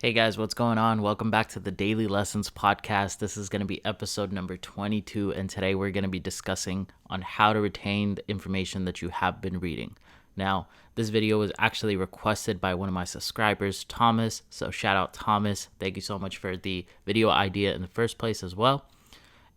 Hey guys, what's going on? Welcome back to the Daily Lessons podcast. This is going to be episode number 22, and today we're going to be discussing on how to retain the information that you have been reading. Now, this video was actually requested by one of my subscribers, Thomas, so shout out Thomas. Thank you so much for the video idea in the first place as well.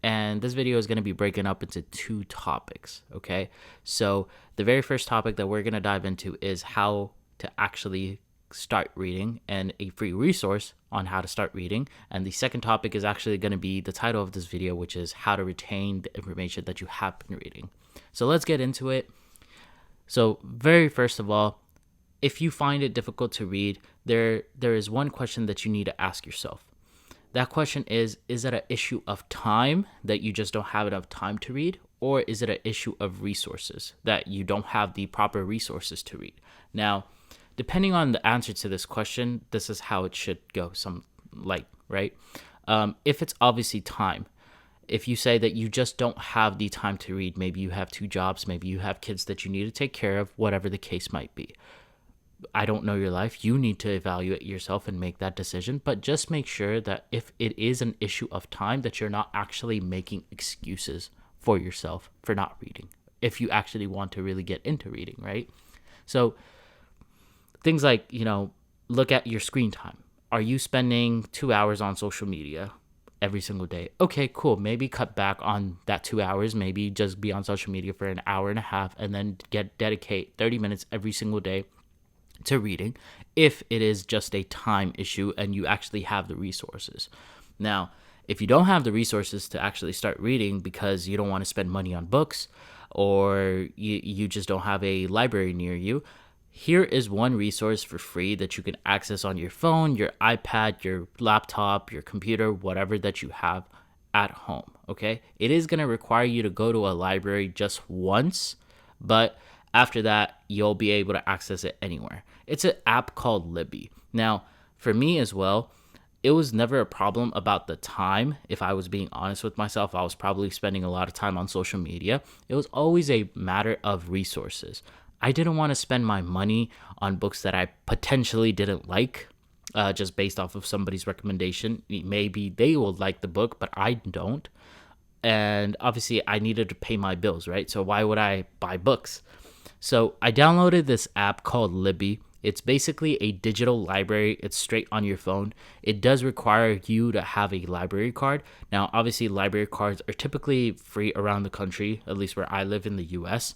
And this video is going to be breaking up into two topics, okay? So the very first topic that we're going to dive into is how to actually start reading and a free resource on how to start reading. And the second topic is actually going to be the title of this video, which is how to retain the information that you have been reading. So let's get into it. So very first of all, if you find it difficult to read, there is one question that you need to ask yourself. That question is it an issue of time that you just don't have enough time to read? Or is it an issue of resources that you don't have the proper resources to read? Now, depending on the answer to this question, this is how it should go, right? If it's obviously time, if you say that you just don't have the time to read, maybe you have two jobs, maybe you have kids that you need to take care of, whatever the case might be. I don't know your life. You need to evaluate yourself and make that decision, but just make sure that if it is an issue of time, that you're not actually making excuses for yourself for not reading, if you actually want to really get into reading, right? So things like, look at your screen time. Are you spending 2 hours on social media every single day? Okay, cool. Maybe cut back on that 2 hours. Maybe just be on social media for an hour and a half and then dedicate 30 minutes every single day to reading if it is just a time issue and you actually have the resources. Now, if you don't have the resources to actually start reading because you don't want to spend money on books or you just don't have a library near you, here is one resource for free that you can access on your phone, your iPad, your laptop, your computer, whatever that you have at home, okay? It is going to require you to go to a library just once, but after that, you'll be able to access it anywhere. It's an app called Libby. Now, for me as well, it was never a problem about the time. If I was being honest with myself, I was probably spending a lot of time on social media. It was always a matter of resources. I didn't want to spend my money on books that I potentially didn't like, just based off of somebody's recommendation. Maybe they will like the book, but I don't. And obviously, I needed to pay my bills, right? So why would I buy books? So I downloaded this app called Libby. It's basically a digital library. It's straight on your phone. It does require you to have a library card. Now, obviously, library cards are typically free around the country, at least where I live in the US.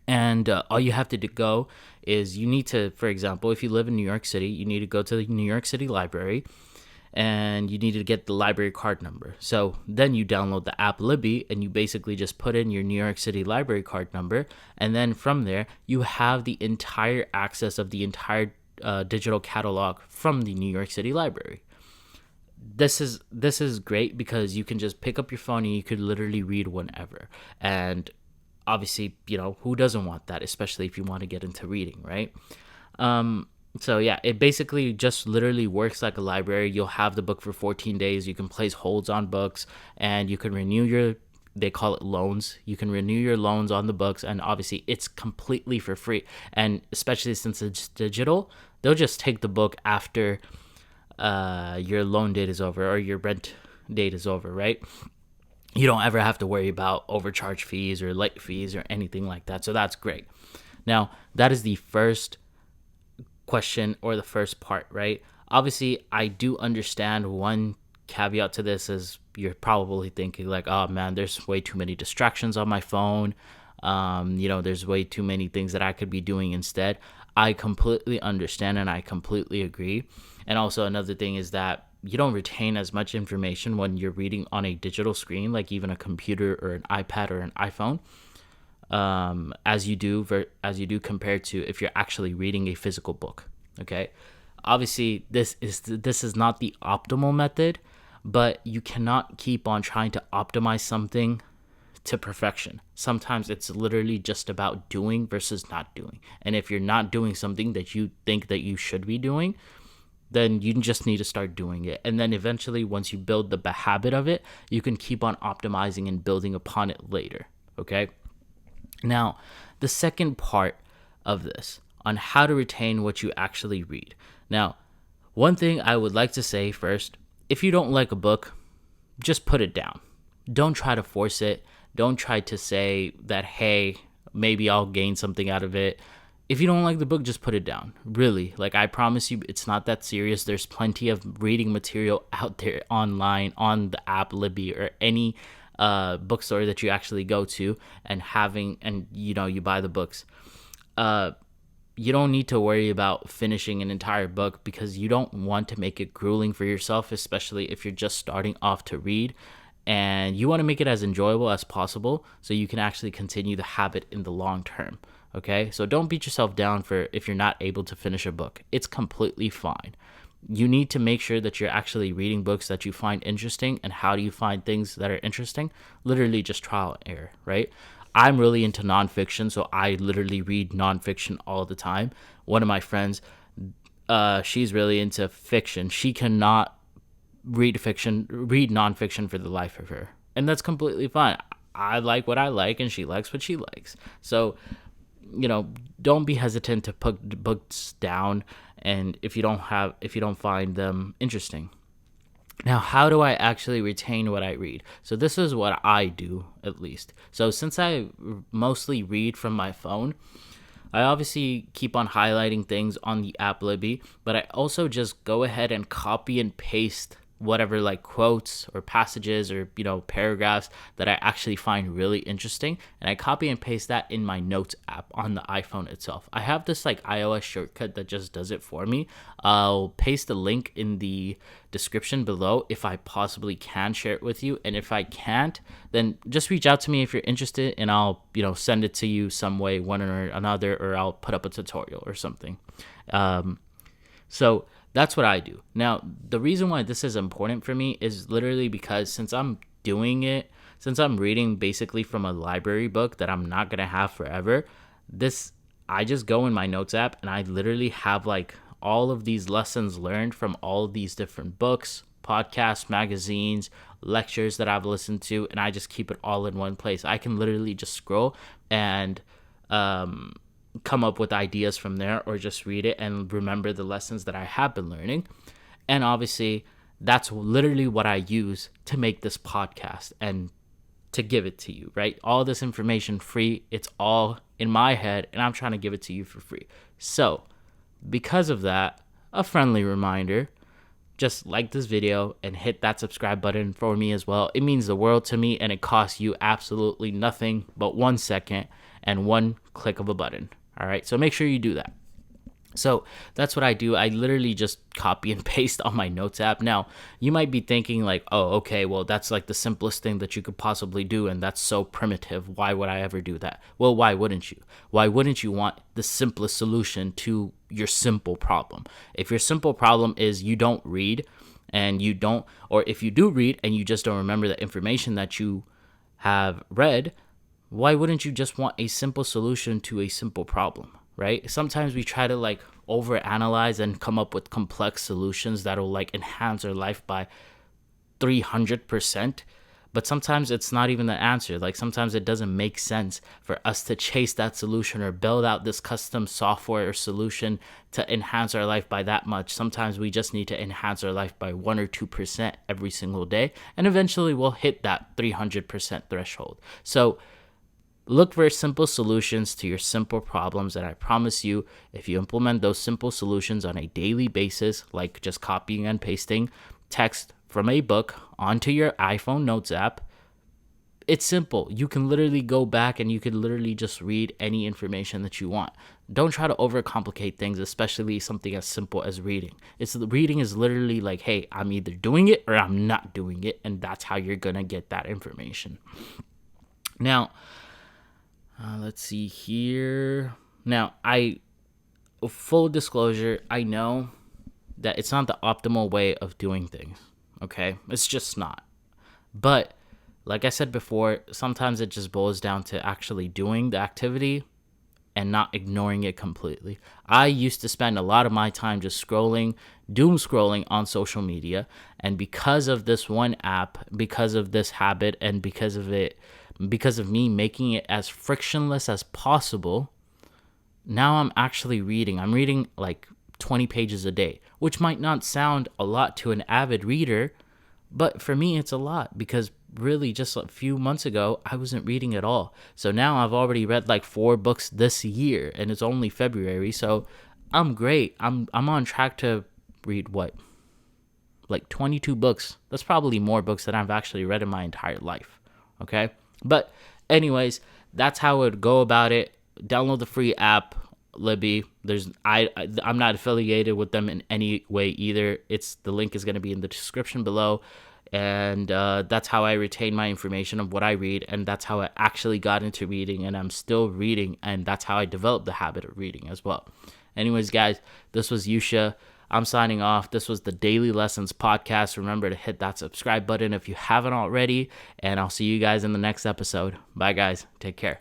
And all you have to go is you need to, for example, if you live in New York City, you need to go to the New York City Library and you need to get the library card number. So then you download the app Libby and you basically just put in your New York City library card number. And then from there, you have the entire access of the entire digital catalog from the New York City Library. This is great because you can just pick up your phone and you could literally read whenever. And obviously, who doesn't want that, especially if you want to get into reading, right? So yeah, it basically just literally works like a library. You'll have the book for 14 days. You can place holds on books and you can renew they call it loans. You can renew your loans on the books, and obviously it's completely for free. And especially since it's digital, they'll just take the book after your loan date is over or your rent date is over, right? You don't ever have to worry about overcharge fees or late fees or anything like that. So that's great. Now, that is the first question or the first part, right? Obviously, I do understand one caveat to this is you're probably thinking like, oh man, there's way too many distractions on my phone. There's way too many things that I could be doing instead. I completely understand and I completely agree. And also another thing is that you don't retain as much information when you're reading on a digital screen, like even a computer or an iPad or an iPhone, as you do compared to if you're actually reading a physical book. Okay, obviously this is not the optimal method, but you cannot keep on trying to optimize something to perfection. Sometimes it's literally just about doing versus not doing. And if you're not doing something that you think that you should be doing, then you just need to start doing it. And then eventually, once you build the habit of it, you can keep on optimizing and building upon it later, okay? Now, the second part of this on how to retain what you actually read. Now, One thing I would like to say first, if you don't like a book, just put it down. Don't try to force it. Don't try to say that, hey, maybe I'll gain something out of it. If you don't like the book, just put it down. Really. Like, I promise you, it's not that serious. There's plenty of reading material out there online on the app Libby or any bookstore that you actually go to and you buy the books. You don't need to worry about finishing an entire book because you don't want to make it grueling for yourself, especially if you're just starting off to read, and you want to make it as enjoyable as possible so you can actually continue the habit in the long term. Okay, so don't beat yourself down for if you're not able to finish a book. It's completely fine. You need to make sure that you're actually reading books that you find interesting. And how do you find things that are interesting? Literally just trial and error, right? I'm really into nonfiction, so I literally read nonfiction all the time. One of my friends, she's really into fiction. She cannot read nonfiction for the life of her, and that's completely fine. I like what I like, and she likes what she likes. So, don't be hesitant to put books down, and if you don't find them interesting. Now, how do I actually retain what I read? So this is what I do, at least. So since I mostly read from my phone, I obviously keep on highlighting things on the app Libby, but I also just go ahead and copy and paste whatever like quotes or passages or paragraphs that I actually find really interesting, and I copy and paste that in my notes app on the iPhone itself. I have this like iOS shortcut that just does it for me. I'll paste the link in the description below if I possibly can share it with you, and if I can't, then just reach out to me if you're interested, and I'll send it to you some way, one or another, or I'll put up a tutorial or something. So that's what I do. Now, the reason why this is important for me is literally because since I'm reading basically from a library book that I'm not going to have forever, I just go in my notes app and I literally have like all of these lessons learned from all of these different books, podcasts, magazines, lectures that I've listened to, and I just keep it all in one place. I can literally just scroll and come up with ideas from there, or just read it and remember the lessons that I have been learning. And obviously that's literally what I use to make this podcast and to give it to you, right? All this information free. It's all in my head and I'm trying to give it to you for free. So because of that, a friendly reminder, just like this video and hit that subscribe button for me as well. It means the world to me, and it costs you absolutely nothing but 1 second and one click of a button. All right, so make sure you do that. So that's what I do. I literally just copy and paste on my notes app. Now, you might be thinking like, oh, okay, well, that's like the simplest thing that you could possibly do, and that's so primitive. Why would I ever do that? Well, why wouldn't you? Why wouldn't you want the simplest solution to your simple problem? If your simple problem is you don't read and you don't, or if you do read and you just don't remember the information that you have read, why wouldn't you just want a simple solution to a simple problem, right? Sometimes we try to like overanalyze and come up with complex solutions that'll like enhance our life by 300%. But sometimes it's not even the answer. Like sometimes it doesn't make sense for us to chase that solution or build out this custom software or solution to enhance our life by that much. Sometimes we just need to enhance our life by 1 or 2% every single day. And eventually we'll hit that 300% threshold. So look for simple solutions to your simple problems, and I promise you, if you implement those simple solutions on a daily basis, like just copying and pasting text from a book onto your iPhone Notes app, it's simple. You can literally go back and you can literally just read any information that you want. Don't try to overcomplicate things, especially something as simple as reading. Reading is literally like, hey, I'm either doing it or I'm not doing it, and that's how you're gonna get that information. Now, let's see here. Now, full disclosure, I know that it's not the optimal way of doing things, okay? It's just not. But like I said before, sometimes it just boils down to actually doing the activity and not ignoring it completely. I used to spend a lot of my time just doom scrolling on social media, and because of this one app, because of this habit, and because of me making it as frictionless as possible, now I'm actually reading. I'm reading like 20 pages a day, which might not sound a lot to an avid reader, but for me, it's a lot because really just a few months ago, I wasn't reading at all. So now I've already read like 4 books this year and it's only February. So I'm great. I'm on track to read like 22 books. That's probably more books than I've actually read in my entire life. Okay. But anyways, that's how I would go about it. Download the free app, Libby. I'm not affiliated with them in any way either. The link is going to be in the description below, and that's how I retain my information of what I read, and that's how I actually got into reading, and I'm still reading, and that's how I developed the habit of reading as well. Anyways, guys, this was Yusha. I'm signing off. This was the Daily Lessons podcast. Remember to hit that subscribe button if you haven't already, and I'll see you guys in the next episode. Bye, guys. Take care.